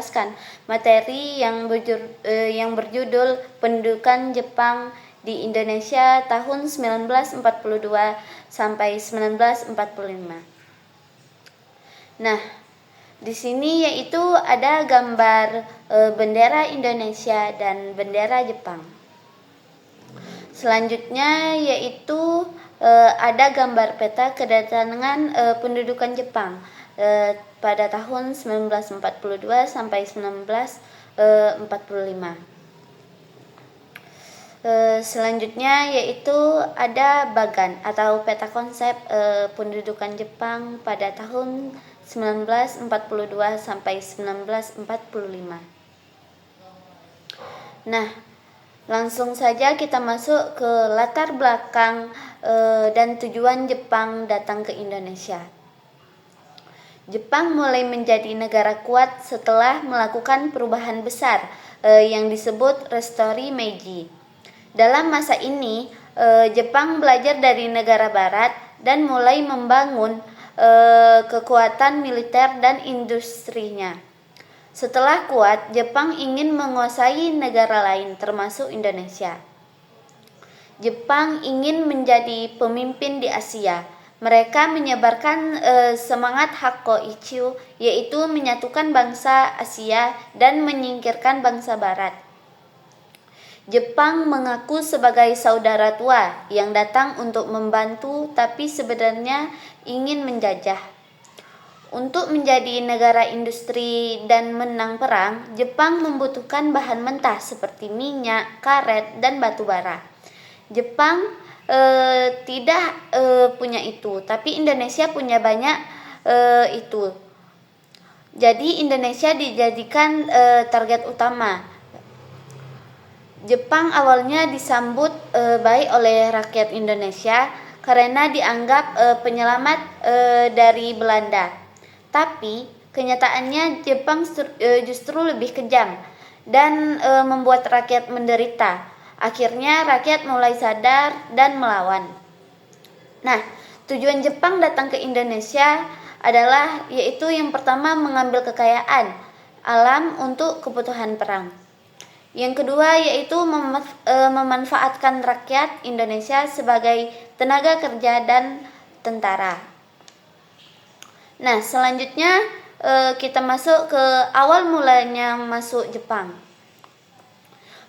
menjelaskan materi yang berjudul Pendudukan Jepang di Indonesia tahun 1942 sampai 1945. Nah, di sini yaitu ada gambar bendera Indonesia dan bendera Jepang. Selanjutnya yaitu ada gambar peta kedatangan pendudukan Jepang pada tahun 1942 sampai 1945. Selanjutnya yaitu ada Bagan atau peta konsep pendudukan Jepang pada tahun 1942 sampai 1945. Nah, langsung saja kita masuk ke latar belakang dan tujuan Jepang datang ke Indonesia. Jepang mulai menjadi negara kuat setelah melakukan perubahan besar yang disebut Restori Meiji. Dalam masa ini, Jepang belajar dari negara barat dan mulai membangun kekuatan militer dan industrinya. Setelah kuat, Jepang ingin menguasai negara lain termasuk Indonesia. Jepang ingin menjadi pemimpin di Asia. Mereka menyebarkan semangat Hakko-Ichiu, yaitu menyatukan bangsa Asia dan menyingkirkan bangsa barat. Jepang mengaku sebagai saudara tua yang datang untuk membantu tapi sebenarnya ingin menjajah. Untuk menjadi negara industri dan menang perang, Jepang membutuhkan bahan mentah seperti minyak, karet, dan batu bara. Jepang tidak punya itu, tapi Indonesia punya banyak itu. Jadi Indonesia dijadikan target utama. Jepang awalnya disambut baik oleh rakyat Indonesia karena dianggap penyelamat dari Belanda. Tapi kenyataannya Jepang justru lebih kejam dan membuat rakyat menderita. Akhirnya rakyat mulai sadar dan melawan. Nah, tujuan Jepang datang ke Indonesia adalah yaitu yang pertama mengambil kekayaan alam untuk kebutuhan perang. Yang kedua yaitu memanfaatkan rakyat Indonesia sebagai tenaga kerja dan tentara. Nah, selanjutnya kita masuk ke awal mulanya masuk Jepang.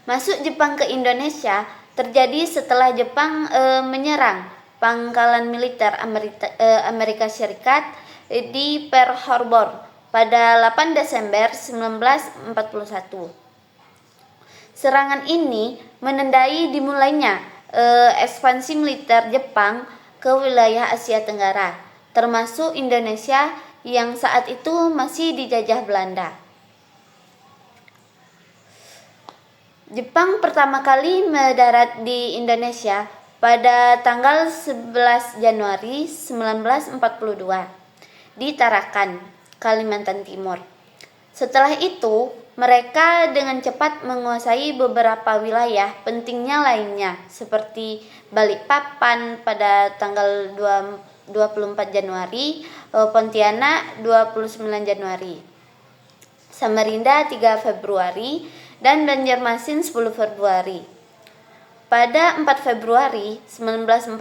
Masuk Jepang ke Indonesia terjadi setelah Jepang menyerang pangkalan militer Amerika Serikat di Pearl Harbor pada 8 Desember 1941. Serangan ini menandai dimulainya ekspansi militer Jepang ke wilayah Asia Tenggara, termasuk Indonesia yang saat itu masih dijajah Belanda. Jepang pertama kali mendarat di Indonesia pada tanggal 11 Januari 1942 di Tarakan, Kalimantan Timur. Setelah itu, mereka dengan cepat menguasai beberapa wilayah pentingnya lainnya seperti Balikpapan pada tanggal 24 Januari, Pontianak 29 Januari, Samarinda 3 Februari, dan Banjarmasin 10 Februari. Pada 4 Februari 1942,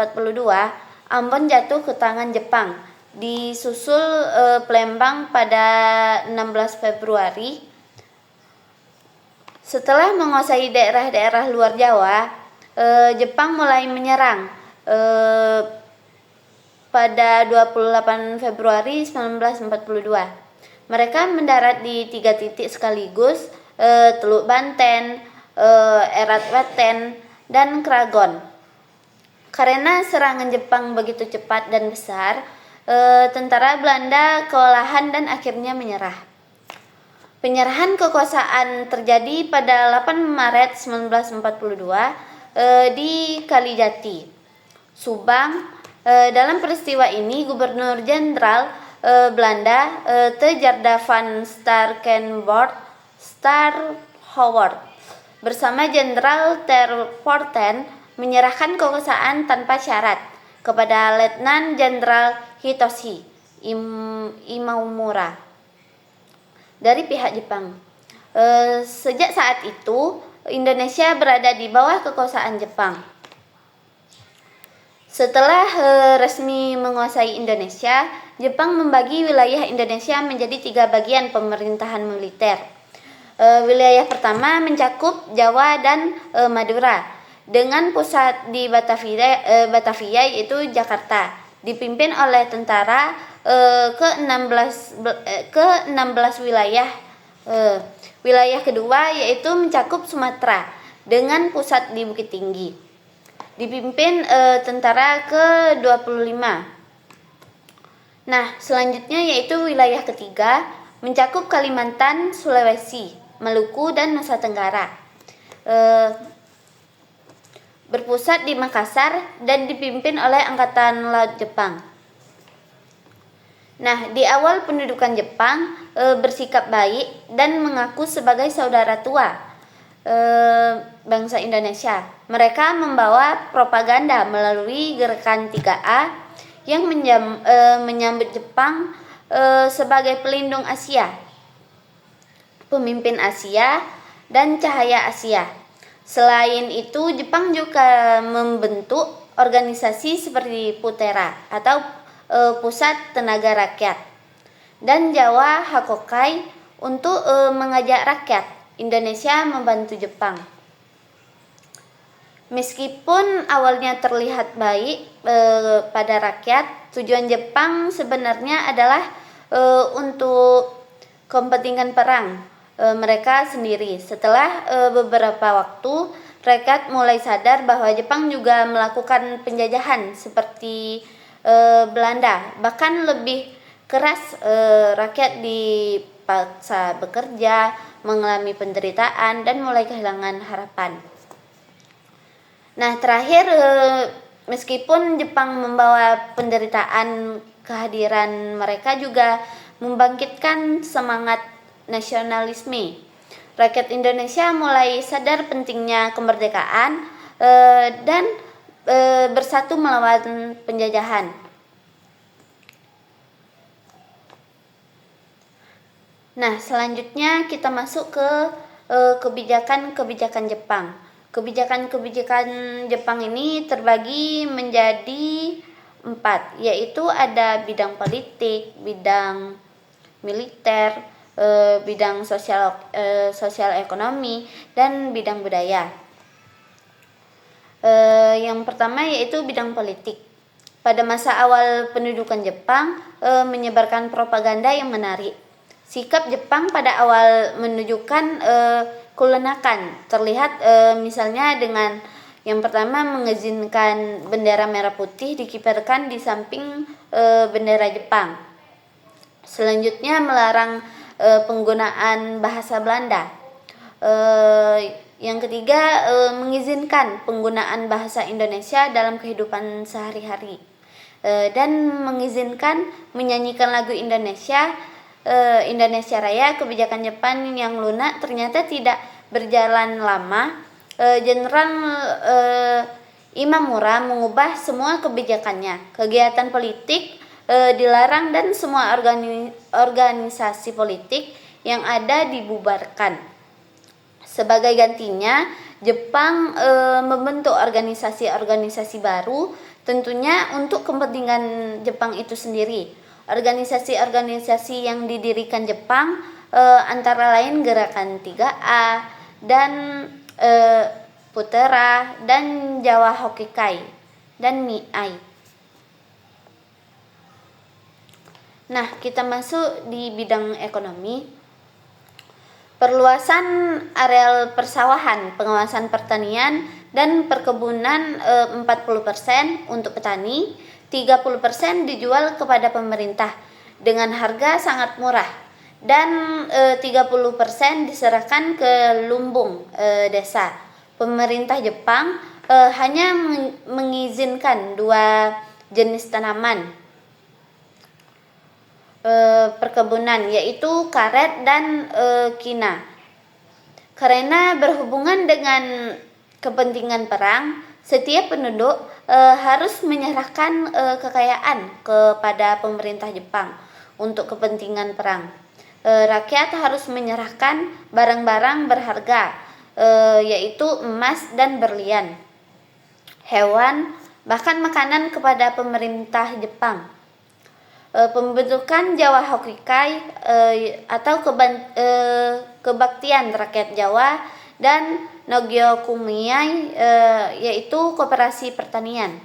Ambon jatuh ke tangan Jepang, disusul Palembang pada 16 Februari. Setelah menguasai daerah-daerah luar Jawa, Jepang mulai menyerang pada 28 Februari 1942. Mereka mendarat di 3 titik sekaligus, Teluk Banten, Erat Weten, dan Kragon. Karena serangan Jepang begitu cepat dan besar, tentara Belanda kewalahan dan akhirnya menyerah. Penyerahan kekuasaan terjadi pada 8 Maret 1942 di Kalijati, Subang. Dalam peristiwa ini, Gubernur Jenderal Belanda Te-Jarda van Starhoward bersama Jenderal Ter Porten menyerahkan kekuasaan tanpa syarat kepada Letnan Jenderal Hitoshi Imamura. dari pihak Jepang. Sejak saat itu, Indonesia berada di bawah kekuasaan Jepang. Setelah resmi menguasai Indonesia, Jepang membagi wilayah Indonesia menjadi 3 bagian pemerintahan militer. Wilayah pertama mencakup Jawa dan Madura, dengan pusat di Batavia yaitu Jakarta, dipimpin oleh tentara ke-16 wilayah. Wilayah kedua yaitu mencakup Sumatera dengan pusat di Bukit Tinggi, dipimpin tentara ke-25. Nah, selanjutnya yaitu wilayah ketiga mencakup Kalimantan, Sulawesi, Maluku, dan Nusa Tenggara, berpusat di Makassar dan dipimpin oleh Angkatan Laut Jepang. Nah, di awal pendudukan Jepang bersikap baik dan mengaku sebagai saudara tua bangsa Indonesia. Mereka membawa propaganda melalui gerakan 3A yang menyambut Jepang sebagai pelindung Asia, pemimpin Asia, dan cahaya Asia. Selain itu, Jepang juga membentuk organisasi seperti Putera atau Pusat Tenaga Rakyat dan Jawa Hakokai untuk mengajak rakyat Indonesia membantu Jepang. Meskipun awalnya terlihat baik pada rakyat, tujuan Jepang sebenarnya adalah untuk kepentingan perang mereka sendiri. Setelah beberapa waktu, rakyat mulai sadar bahwa Jepang juga melakukan penjajahan seperti Belanda. Bahkan lebih keras, rakyat dipaksa bekerja, mengalami penderitaan, dan mulai kehilangan harapan. Nah, terakhir, meskipun Jepang membawa penderitaan, kehadiran mereka juga membangkitkan semangat nasionalisme. Rakyat Indonesia mulai sadar pentingnya kemerdekaan dan bersatu melawan penjajahan. Nah, selanjutnya kita masuk ke kebijakan-kebijakan Jepang. Kebijakan-kebijakan Jepang ini terbagi menjadi 4, yaitu ada bidang politik, bidang militer, bidang sosial ekonomi, dan bidang budaya. Yang pertama yaitu bidang politik. Pada masa awal pendudukan Jepang menyebarkan propaganda yang menarik. Sikap Jepang pada awal menunjukkan kelenakan, terlihat misalnya dengan yang pertama mengizinkan bendera merah putih dikibarkan di samping bendera Jepang. Selanjutnya melarang penggunaan bahasa Belanda. Yang ketiga, mengizinkan penggunaan bahasa Indonesia dalam kehidupan sehari-hari, dan mengizinkan menyanyikan lagu Indonesia Raya. Kebijakan Jepang yang lunak ternyata tidak berjalan lama. Jenderal Imamura mengubah semua kebijakannya. Kegiatan politik dilarang dan semua organisasi politik yang ada dibubarkan. Sebagai gantinya, Jepang membentuk organisasi-organisasi baru, tentunya untuk kepentingan Jepang itu sendiri. Organisasi-organisasi yang didirikan Jepang antara lain Gerakan 3A dan Putera dan Jawa Hokikai dan Miai. Nah, kita masuk di bidang ekonomi. Perluasan areal persawahan, pengawasan pertanian dan perkebunan 40% untuk petani, 30% dijual kepada pemerintah dengan harga sangat murah, dan 30% diserahkan ke lumbung desa. Pemerintah Jepang hanya mengizinkan 2 jenis tanaman perkebunan, yaitu karet dan kina. Karena berhubungan dengan kepentingan perang, setiap penduduk harus menyerahkan kekayaan kepada pemerintah Jepang untuk kepentingan perang. Rakyat harus menyerahkan barang-barang berharga, yaitu emas dan berlian, hewan, bahkan makanan kepada pemerintah Jepang. Pembentukan Jawa Hokikai atau kebaktian rakyat Jawa, dan Nogyokumiai yaitu koperasi pertanian.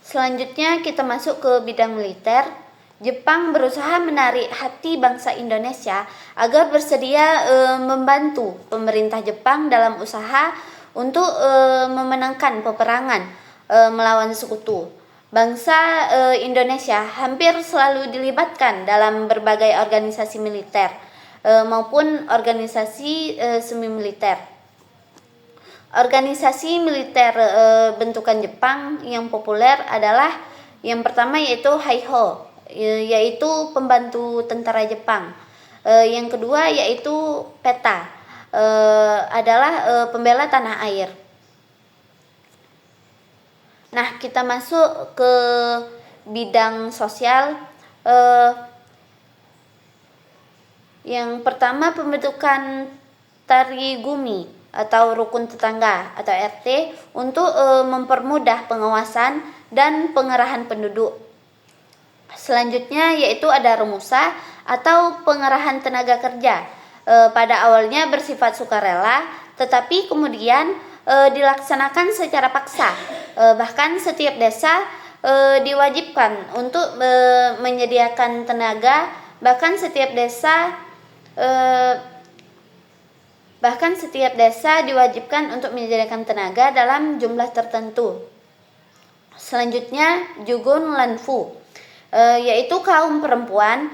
Selanjutnya kita masuk ke bidang militer. Jepang berusaha menarik hati bangsa Indonesia agar bersedia membantu pemerintah Jepang dalam usaha untuk memenangkan peperangan melawan sekutu. Bangsa Indonesia hampir selalu dilibatkan dalam berbagai organisasi militer maupun organisasi semi militer. Organisasi militer bentukan Jepang yang populer adalah yang pertama yaitu Heiho, yaitu pembantu tentara Jepang. Yang kedua yaitu PETA, adalah pembela tanah air. Nah, kita masuk ke bidang sosial. Yang pertama, pembentukan Tarigumi atau rukun tetangga atau RT untuk mempermudah pengawasan dan pengerahan penduduk. Selanjutnya yaitu ada Romusa atau pengerahan tenaga kerja. Pada awalnya bersifat sukarela, tetapi kemudian dilaksanakan secara paksa. Bahkan setiap desa diwajibkan untuk menyediakan tenaga, bahkan setiap desa diwajibkan untuk menyediakan tenaga dalam jumlah tertentu. Selanjutnya Jugun Lanfu, yaitu kaum perempuan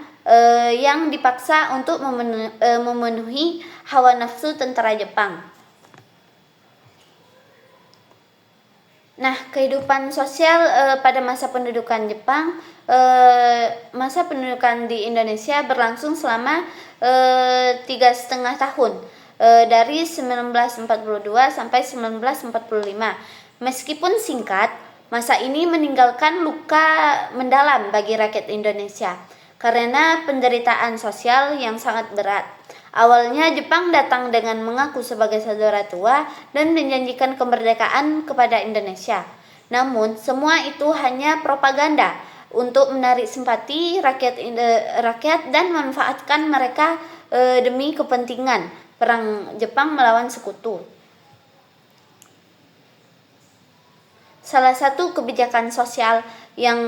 yang dipaksa untuk memenuhi hawa nafsu tentara Jepang. Nah, kehidupan sosial pada masa pendudukan Jepang, masa pendudukan di Indonesia berlangsung selama 3,5 tahun, dari 1942 sampai 1945. Meskipun singkat, masa ini meninggalkan luka mendalam bagi rakyat Indonesia karena penderitaan sosial yang sangat berat. Awalnya Jepang datang dengan mengaku sebagai saudara tua dan menjanjikan kemerdekaan kepada Indonesia. Namun semua itu hanya propaganda untuk menarik simpati rakyat dan memanfaatkan mereka demi kepentingan perang Jepang melawan sekutu. Salah satu kebijakan sosial yang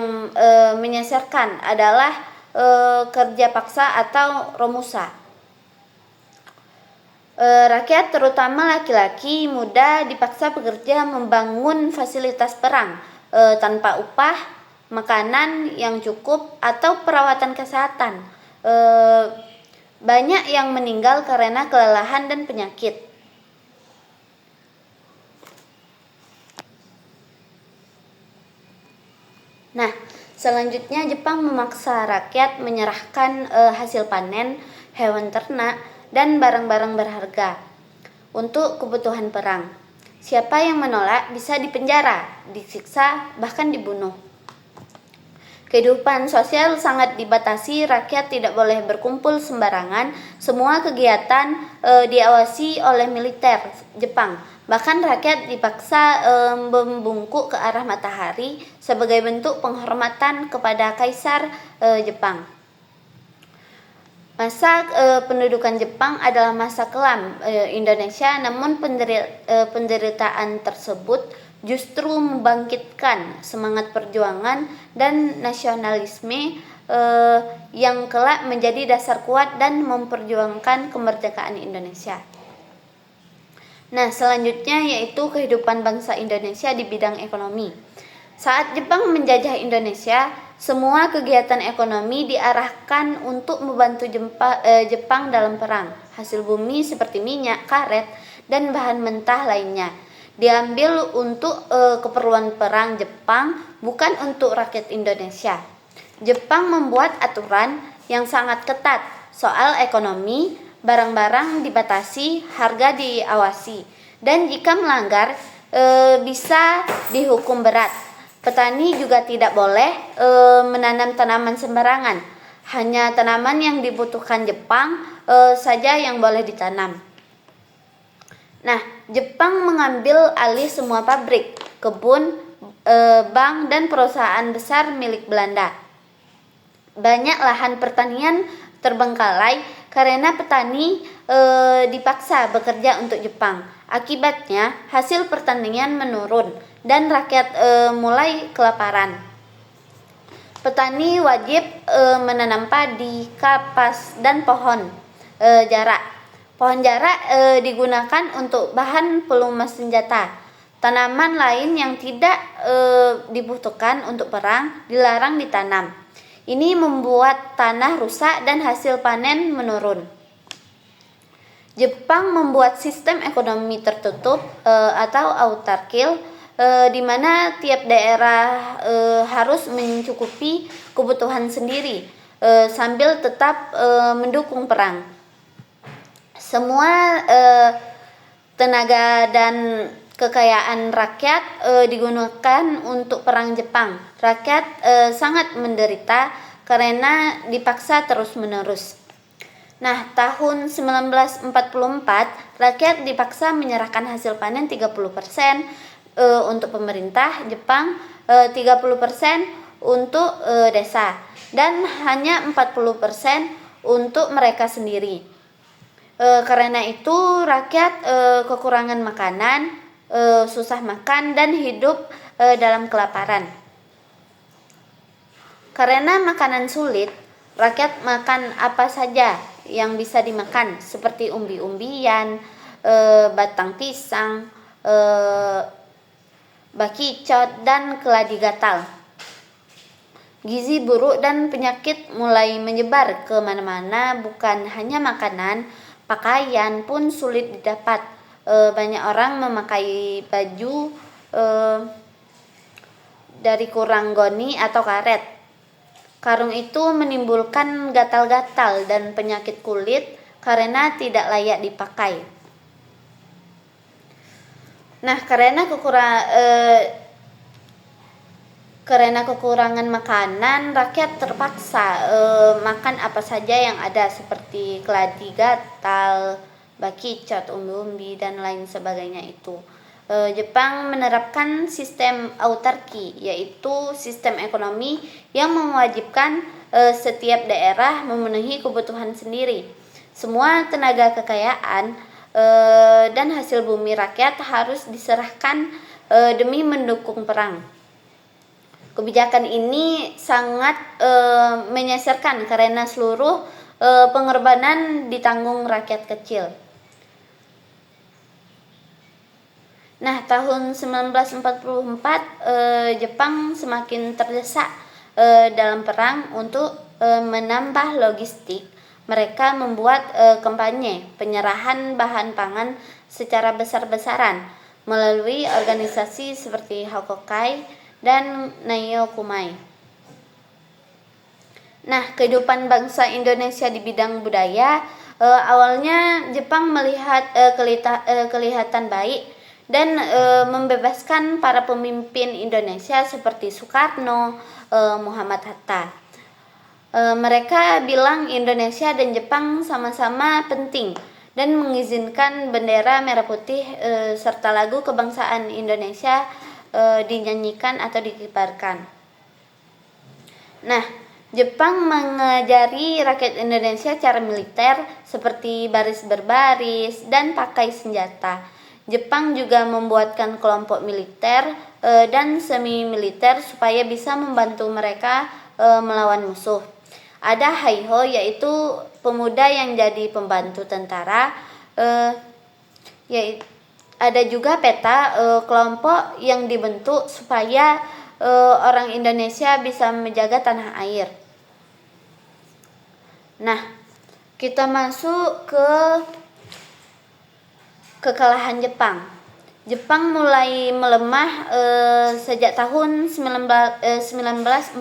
menyasarkan adalah kerja paksa atau Romusa. Rakyat terutama laki-laki muda dipaksa bekerja membangun fasilitas perang tanpa upah, makanan yang cukup, atau perawatan kesehatan. Banyak yang meninggal karena kelelahan dan penyakit. Nah, selanjutnya Jepang memaksa rakyat menyerahkan hasil panen, hewan ternak, dan barang-barang berharga untuk kebutuhan perang. Siapa yang menolak bisa dipenjara, disiksa, bahkan dibunuh. Kehidupan sosial sangat dibatasi, rakyat tidak boleh berkumpul sembarangan. Semua kegiatan diawasi oleh militer Jepang. Bahkan rakyat dipaksa membungkuk ke arah matahari sebagai bentuk penghormatan kepada Kaisar Jepang. Masa pendudukan Jepang adalah masa kelam Indonesia, namun penderitaan tersebut justru membangkitkan semangat perjuangan dan nasionalisme yang kelak menjadi dasar kuat dan memperjuangkan kemerdekaan Indonesia. Nah, selanjutnya yaitu kehidupan bangsa Indonesia di bidang ekonomi. Saat Jepang menjajah Indonesia, semua kegiatan ekonomi diarahkan untuk membantu Jepang dalam perang. Hasil bumi seperti minyak, karet, dan bahan mentah lainnya diambil untuk keperluan perang Jepang, bukan untuk rakyat Indonesia. Jepang membuat aturan yang sangat ketat soal ekonomi, barang-barang dibatasi, harga diawasi, dan jika melanggar bisa dihukum berat. Petani juga tidak boleh menanam tanaman sembarangan. Hanya tanaman yang dibutuhkan Jepang saja yang boleh ditanam. Nah, Jepang mengambil alih semua pabrik, kebun, bank, dan perusahaan besar milik Belanda. Banyak lahan pertanian terbengkalai karena petani dipaksa bekerja untuk Jepang. Akibatnya, hasil pertanian menurun dan rakyat mulai kelaparan. Petani wajib menanam padi, kapas, dan pohon jarak. Pohon jarak digunakan untuk bahan pelumas senjata. Tanaman lain yang tidak dibutuhkan untuk perang dilarang ditanam. Ini membuat tanah rusak dan hasil panen menurun. Jepang membuat sistem ekonomi tertutup atau autarkil, di mana tiap daerah harus mencukupi kebutuhan sendiri sambil tetap mendukung perang. Semua tenaga dan kekayaan rakyat digunakan untuk perang Jepang. Rakyat sangat menderita karena dipaksa terus-menerus. Nah, tahun 1944 rakyat dipaksa menyerahkan hasil panen 30% untuk pemerintah Jepang, 30% untuk desa, dan hanya 40% untuk mereka sendiri. Karena itu rakyat kekurangan makanan, susah makan, dan hidup dalam kelaparan. Karena makanan sulit, rakyat makan apa saja yang bisa dimakan, seperti umbi-umbian, batang pisang, bakicot, dan keladi gatal. Gizi buruk dan penyakit mulai menyebar ke mana-mana. Bukan hanya makanan, pakaian pun sulit didapat. Banyak orang memakai baju dari kurang goni atau karet. Karung itu menimbulkan gatal-gatal dan penyakit kulit karena tidak layak dipakai. Nah, karena kekurangan makanan, rakyat terpaksa makan apa saja yang ada, seperti keladi gatal, bakicot, umbi-umbi, dan lain sebagainya itu. Jepang menerapkan sistem autarki, yaitu sistem ekonomi yang mewajibkan setiap daerah memenuhi kebutuhan sendiri. Semua tenaga kekayaan dan hasil bumi rakyat harus diserahkan demi mendukung perang. Kebijakan ini sangat menyeserkan karena seluruh pengorbanan ditanggung rakyat kecil. Nah, tahun 1944 Jepang semakin terdesak dalam perang. Untuk menambah logistik, mereka membuat kampanye penyerahan bahan pangan secara besar-besaran melalui organisasi seperti Hokokai dan Nayokumai. Nah, kehidupan bangsa Indonesia di bidang budaya, awalnya Jepang melihat kelihatan baik dan membebaskan para pemimpin Indonesia seperti Soekarno, Muhammad Hatta. Mereka bilang Indonesia dan Jepang sama-sama penting dan mengizinkan bendera merah putih serta lagu kebangsaan Indonesia dinyanyikan atau dikibarkan. Nah, Jepang mengajari rakyat Indonesia cara militer seperti baris berbaris dan pakai senjata. Jepang juga membuatkan kelompok militer dan semi militer supaya bisa membantu mereka melawan musuh. Ada Haiho, yaitu pemuda yang jadi pembantu tentara. Ada juga peta, kelompok yang dibentuk supaya orang Indonesia bisa menjaga tanah air. Nah, kita masuk ke kekalahan Jepang. Jepang mulai melemah sejak tahun 1944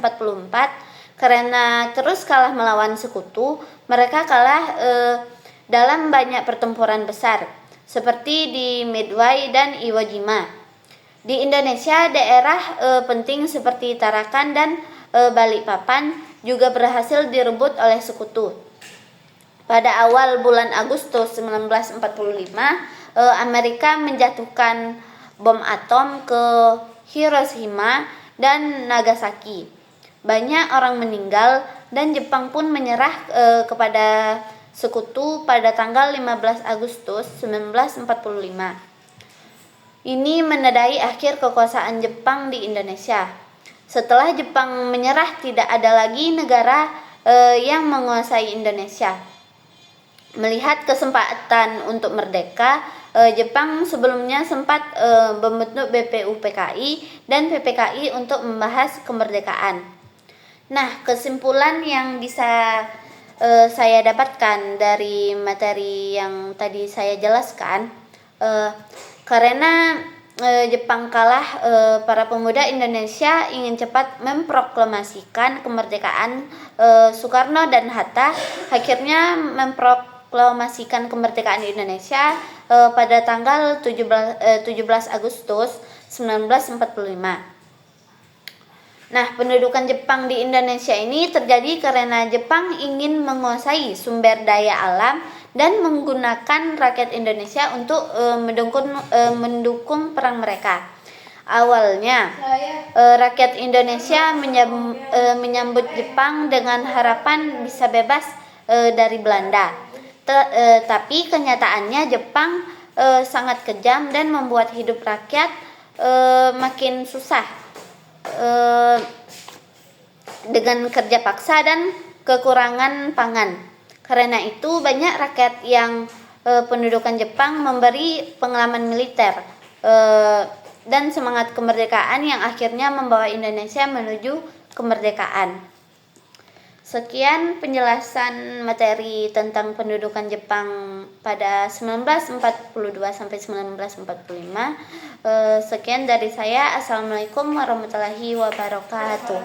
karena terus kalah melawan sekutu. Mereka kalah dalam banyak pertempuran besar seperti di Midway dan Iwo Jima. Di Indonesia, daerah penting seperti Tarakan dan Balikpapan juga berhasil direbut oleh sekutu. Pada awal bulan Agustus 1945, Amerika menjatuhkan bom atom ke Hiroshima dan Nagasaki. Banyak orang meninggal dan Jepang pun menyerah kepada sekutu pada tanggal 15 Agustus 1945. Ini menandai akhir kekuasaan Jepang di Indonesia. Setelah Jepang menyerah, tidak ada lagi negara yang menguasai Indonesia. Melihat kesempatan untuk merdeka, Jepang sebelumnya sempat membentuk BPUPKI dan PPKI untuk membahas kemerdekaan. Nah, kesimpulan yang bisa saya dapatkan dari materi yang tadi saya jelaskan, karena Jepang kalah, para pemuda Indonesia ingin cepat memproklamasikan kemerdekaan. Soekarno dan Hatta akhirnya memproklamasikan kemerdekaan Indonesia pada tanggal 17 Agustus 1945. Nah, pendudukan Jepang di Indonesia ini terjadi karena Jepang ingin menguasai sumber daya alam dan menggunakan rakyat Indonesia untuk mendukung perang mereka. Awalnya, rakyat Indonesia menyambut Jepang dengan harapan bisa bebas dari Belanda. Tapi kenyataannya Jepang sangat kejam dan membuat hidup rakyat makin susah dengan kerja paksa dan kekurangan pangan. Karena itu banyak rakyat yang pendudukan Jepang memberi pengalaman militer dan semangat kemerdekaan yang akhirnya membawa Indonesia menuju kemerdekaan. Sekian penjelasan materi tentang pendudukan Jepang pada 1942 sampai 1945. Sekian dari saya. Assalamualaikum warahmatullahi wabarakatuh.